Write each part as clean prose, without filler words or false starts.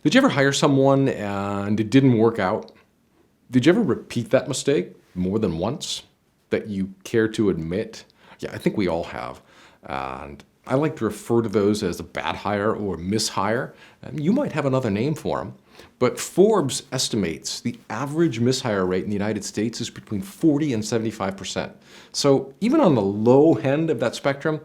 Did you ever hire someone and it didn't work out? Did you ever repeat that mistake more than once that you care to admit? Yeah, I think we all have. And I like to refer to those as a bad hire or mishire. You might have another name for them. But Forbes estimates the average mishire rate in the United States is between 40 and 75%. So even on the low end of that spectrum,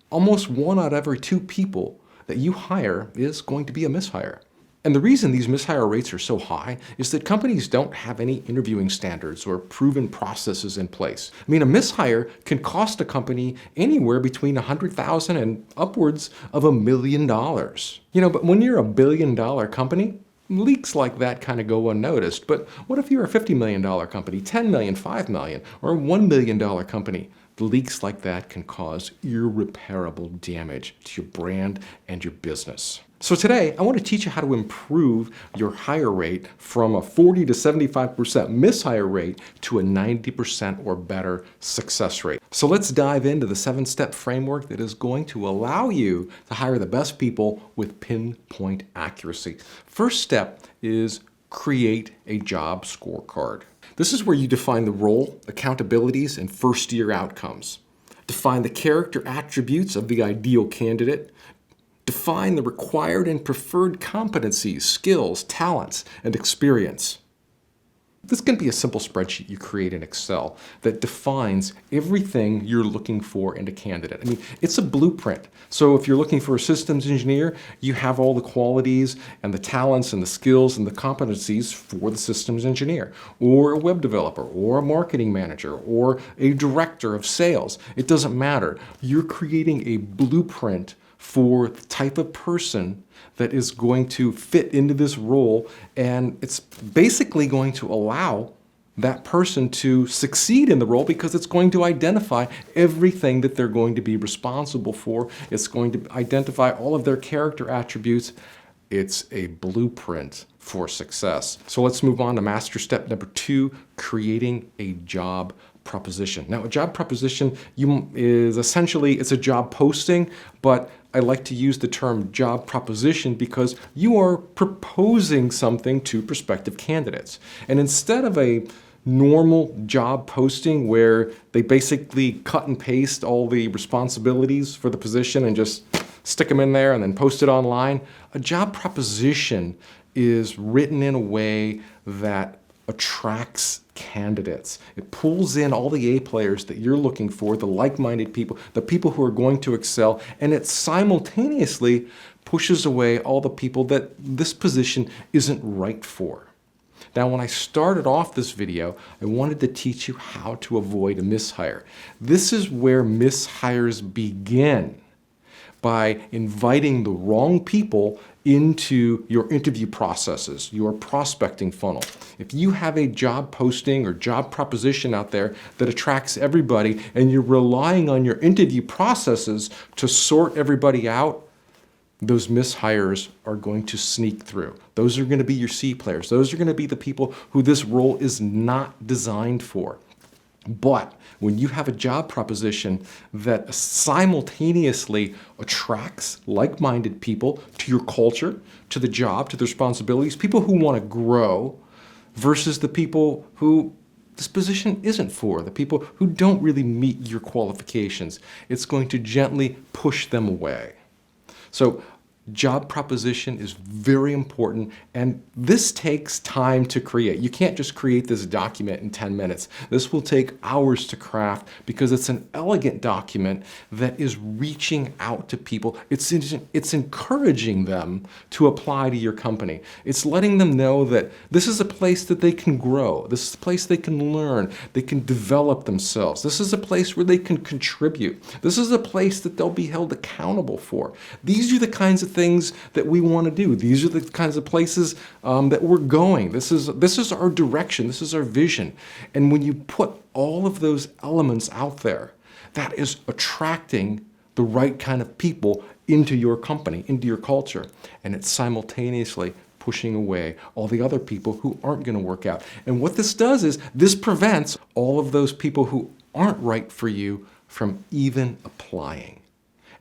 almost 1 out of every 2 people that you hire is going to be a mishire. And the reason these mishire rates are so high is that companies don't have any interviewing standards or proven processes in place. I mean, a mishire can cost a company anywhere between $100,000 and upwards of $1 million. But when you're a $1 billion company, leaks like that kind of go unnoticed. But what if you're a $50 million company, $10 million, $5 million, or a $1 million company? Leaks like that can cause irreparable damage to your brand and your business. So today, I want to teach you how to improve your hire rate from a 40 to 75% mishire rate to a 90% or better success rate. So let's dive into the 7-step framework that is going to allow you to hire the best people with pinpoint accuracy. First step is create a job scorecard. This is where you define the role, accountabilities, and first-year outcomes. Define the character attributes of the ideal candidate. Define the required and preferred competencies, skills, talents, and experience. This can be a simple spreadsheet you create in Excel that defines everything you're looking for in a candidate. I mean, it's a blueprint. So if you're looking for a systems engineer, you have all the qualities and the talents and the skills and the competencies for the systems engineer, or a web developer, or a marketing manager, or a director of sales. It doesn't matter. You're creating a blueprint for the type of person that is going to fit into this role, and it's basically going to allow that person to succeed in the role because it's going to identify everything that they're going to be responsible for. It's going to identify all of their character attributes. It's a blueprint for success. So let's move on to master step number 2, creating a job proposition. Now, a job proposition is essentially, it's a job posting, but I like to use the term job proposition because you are proposing something to prospective candidates. And instead of a normal job posting where they basically cut and paste all the responsibilities for the position and just stick them in there and then post it online, a job proposition is written in a way that attracts candidates. It pulls in all the A players that you're looking for, the like-minded people, the people who are going to excel, and it simultaneously pushes away all the people that this position isn't right for. Now, when I started off this video, I wanted to teach you how to avoid a mishire. This is where mishires begin, by inviting the wrong people into your interview processes, your prospecting funnel. If you have a job posting or job proposition out there that attracts everybody and you're relying on your interview processes to sort everybody out, those mishires are going to sneak through. Those are going to be your C players. Those are going to be the people who this role is not designed for. But when you have a job proposition that simultaneously attracts like-minded people to your culture, to the job, to the responsibilities, people who want to grow versus the people who this position isn't for, the people who don't really meet your qualifications, it's going to gently push them away. So job proposition is very important, and this takes time to create. You can't just create this document in 10 minutes. This will take hours to craft because it's an elegant document that is reaching out to people. It's encouraging them to apply to your company. It's letting them know that this is a place that they can grow. This is a place they can learn. They can develop themselves. This is a place where they can contribute. This is a place that they'll be held accountable for. These are the kinds of things that we want to do. These are the kinds of places that we're going. This is our direction. This is our vision. And when you put all of those elements out there, that is attracting the right kind of people into your company, into your culture. And it's simultaneously pushing away all the other people who aren't going to work out. And what this does is this prevents all of those people who aren't right for you from even applying.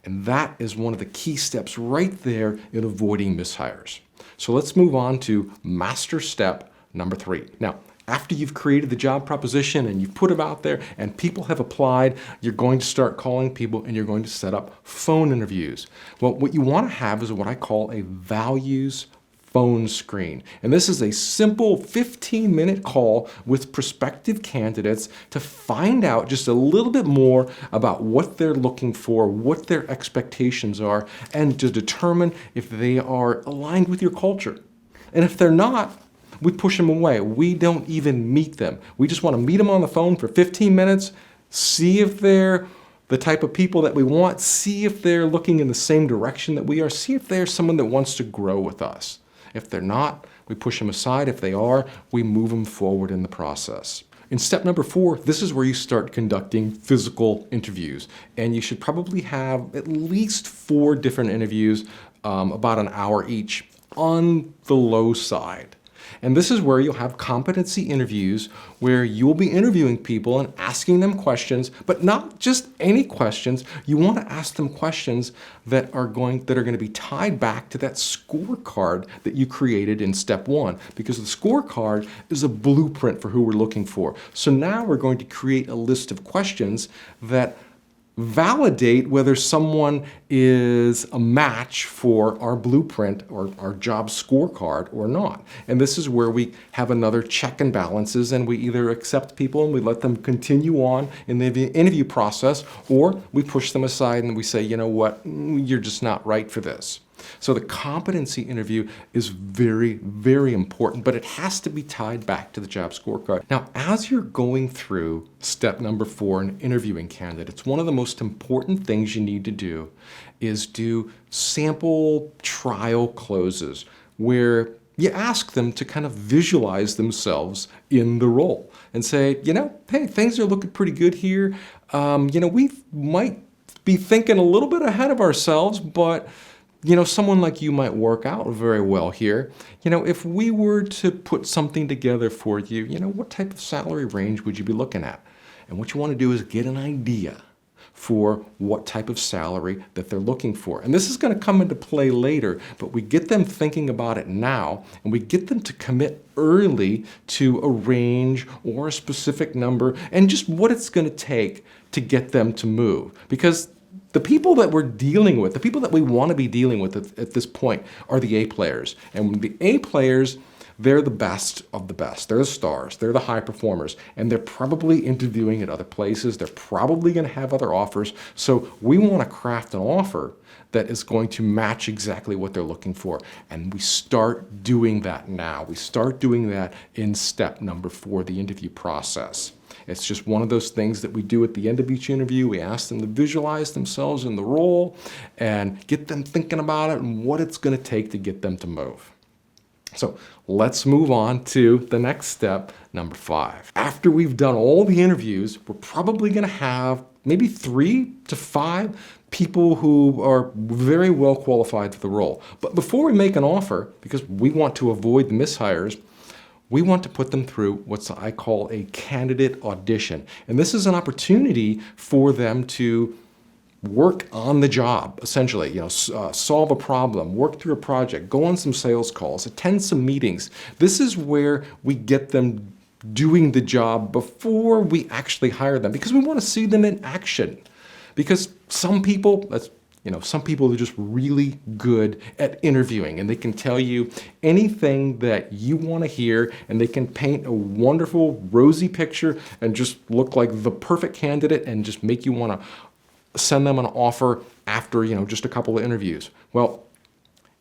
And that is one of the key steps right there in avoiding mishires. So let's move on to master step number 3. Now, after you've created the job proposition and you've put it out there and people have applied, you're going to start calling people and you're going to set up phone interviews. Well, what you want to have is what I call a values phone screen. And this is a simple 15-minute call with prospective candidates to find out just a little bit more about what they're looking for, what their expectations are, and to determine if they are aligned with your culture. And if they're not, we push them away. We don't even meet them. We just want to meet them on the phone for 15 minutes, see if they're the type of people that we want, see if they're looking in the same direction that we are, see if they're someone that wants to grow with us. If they're not, we push them aside. If they are, we move them forward in the process. In step number 4, this is where you start conducting physical interviews. And you should probably have at least 4 different interviews, about an hour each, on the low side. And this is where you'll have competency interviews where you'll be interviewing people and asking them questions, but not just any questions. You want to ask them questions that are going to be tied back to that scorecard that you created in step 1, because the scorecard is a blueprint for who we're looking for. So now we're going to create a list of questions that validate whether someone is a match for our blueprint or our job scorecard or not. And this is where we have another check and balances, and we either accept people and we let them continue on in the interview process, or we push them aside and we say, you know what, you're just not right for this. So the competency interview is very, very important, but it has to be tied back to the job scorecard. Now, as you're going through step number 4 in interviewing candidates, one of the most important things you need to do is do sample trial closes where you ask them to kind of visualize themselves in the role and say, hey, things are looking pretty good here. We might be thinking a little bit ahead of ourselves, but someone like you might work out very well here. If we were to put something together for you, what type of salary range would you be looking at? And what you want to do is get an idea for what type of salary that they're looking for. And this is going to come into play later, but we get them thinking about it now, and we get them to commit early to a range or a specific number and just what it's going to take to get them to move. Because the people that we're dealing with, the people that we want to be dealing with at this point are the A players. And the A players, they're the best of the best. They're the stars. They're the high performers. And they're probably interviewing at other places. They're probably going to have other offers. So we want to craft an offer that is going to match exactly what they're looking for. And we start doing that now. We start doing that in step number 4, the interview process. It's just one of those things that we do at the end of each interview. We ask them to visualize themselves in the role and get them thinking about it and what it's going to take to get them to move. So let's move on to the next step, number 5. After we've done all the interviews, we're probably going to have maybe 3 to 5 people who are very well qualified for the role. But before we make an offer, because we want to avoid the mishires, we want to put them through what I call a candidate audition. And this is an opportunity for them to work on the job, essentially, solve a problem, work through a project, go on some sales calls, attend some meetings. This is where we get them doing the job before we actually hire them, because we want to see them in action. Because some people are just really good at interviewing, and they can tell you anything that you want to hear, and they can paint a wonderful rosy picture and just look like the perfect candidate and just make you want to send them an offer after, just a couple of interviews. Well,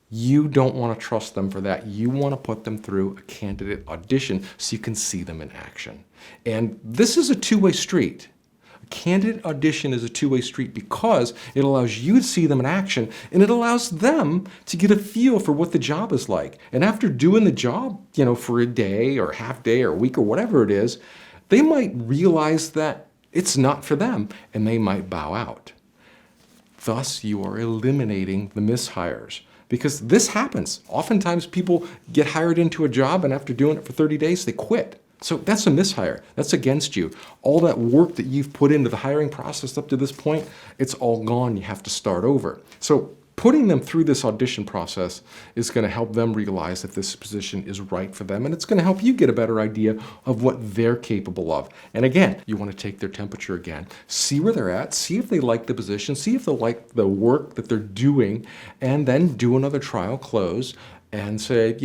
you don't want to trust them for that. You want to put them through a candidate audition so you can see them in action. And this is a two-way street. Candidate audition is a two-way street because it allows you to see them in action, and it allows them to get a feel for what the job is like. And after doing the job, for a day or half day or a week or whatever it is, they might realize that it's not for them, and they might bow out. Thus, you are eliminating the mishires. Because this happens. Oftentimes people get hired into a job, and after doing it for 30 days, they quit. So that's a mishire. That's against you. All that work that you've put into the hiring process up to this point, it's all gone. You have to start over. So putting them through this audition process is going to help them realize that this position is right for them, and it's going to help you get a better idea of what they're capable of. And again, you want to take their temperature again, see where they're at, see if they like the position, see if they like the work that they're doing, and then do another trial close and say,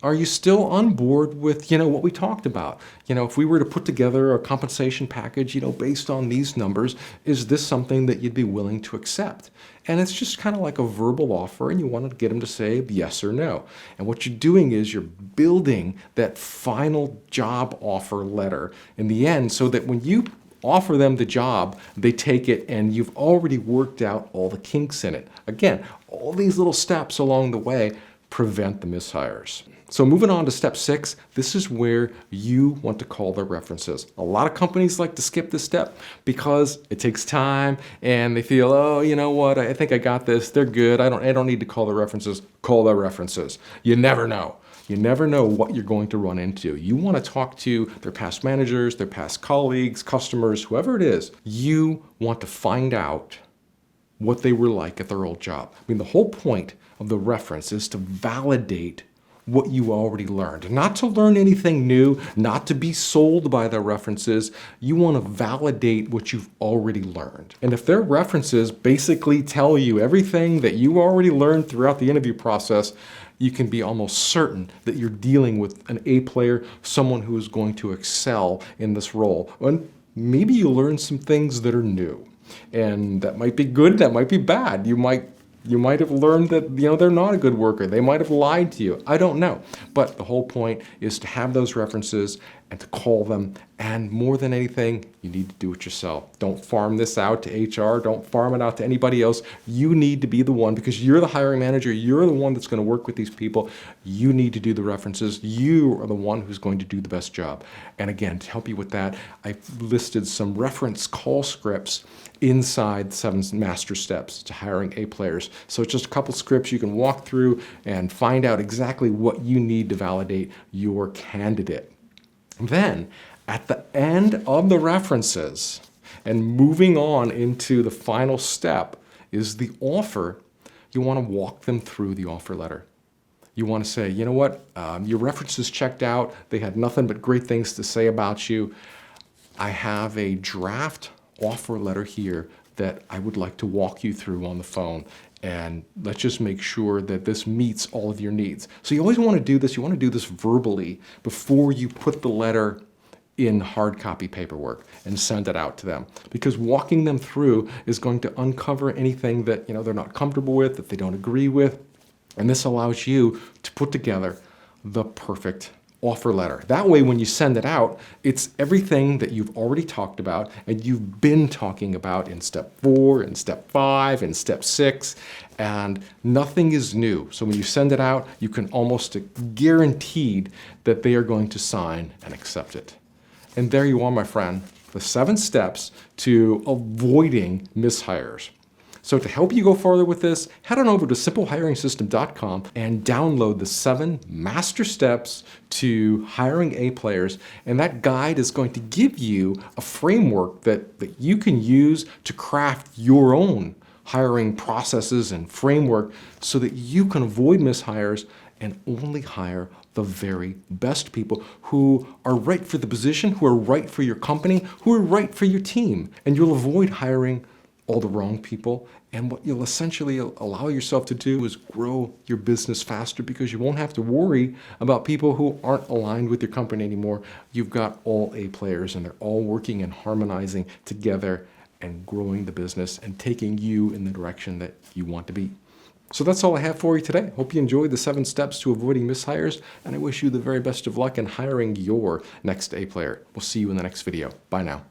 are you still on board with, what we talked about? If we were to put together a compensation package, based on these numbers, is this something that you'd be willing to accept? And it's just kind of like a verbal offer, and you want to get them to say yes or no. And what you're doing is you're building that final job offer letter in the end so that when you offer them the job, they take it, and you've already worked out all the kinks in it. Again, all these little steps along the way prevent the mishires. So moving on to step 6, this is where you want to call their references. A lot of companies like to skip this step because it takes time and they feel, oh, you know what, I think I got this, they're good, I don't need to call their references. Call their references. You never know. You never know what you're going to run into. You want to talk to their past managers, their past colleagues, customers, whoever it is. You want to find out what they were like at their old job. The whole point of the reference is to validate what you already learned. Not to learn anything new, not to be sold by their references. You want to validate what you've already learned. And if their references basically tell you everything that you already learned throughout the interview process, you can be almost certain that you're dealing with an A player, someone who is going to excel in this role. And maybe you learn some things that are new. And that might be good, that might be bad. You might have learned that they're not a good worker. They might have lied to you. I don't know. But the whole point is to have those references and to call them. And more than anything, you need to do it yourself. Don't farm this out to HR. Don't farm it out to anybody else. You need to be the one, because you're the hiring manager. You're the one that's going to work with these people. You need to do the references. You are the one who's going to do the best job. And again, to help you with that, I've listed some reference call scripts inside 7 master steps to hiring A players. So it's just a couple scripts you can walk through and find out exactly what you need to validate your candidate. Then, at the end of the references and moving on into the final step is the offer. You want to walk them through the offer letter. You want to say, you know what, your references checked out. They had nothing but great things to say about you. I have a draft offer letter here that I would like to walk you through on the phone, and let's just make sure that this meets all of your needs. So you always want to do this. You want to do this verbally before you put the letter in hard copy paperwork and send it out to them, because walking them through is going to uncover anything that they're not comfortable with, that they don't agree with, and this allows you to put together the perfect offer letter. That way, when you send it out, it's everything that you've already talked about and you've been talking about in step 4, in step 5, in step 6, and nothing is new. So when you send it out, you can almost guaranteed that they are going to sign and accept it. And there you are, my friend, the 7 steps to avoiding mishires. So to help you go farther with this, head on over to simplehiringsystem.com and download the 7 master steps to hiring A players. And that guide is going to give you a framework that you can use to craft your own hiring processes and framework so that you can avoid mishires and only hire the very best people who are right for the position, who are right for your company, who are right for your team. And you'll avoid hiring all the wrong people. And what you'll essentially allow yourself to do is grow your business faster, because you won't have to worry about people who aren't aligned with your company anymore. You've got all A players, and they're all working and harmonizing together and growing the business and taking you in the direction that you want to be. So that's all I have for you today. Hope you enjoyed the 7 steps to avoiding mishires, and I wish you the very best of luck in hiring your next A player. We'll see you in the next video. Bye now.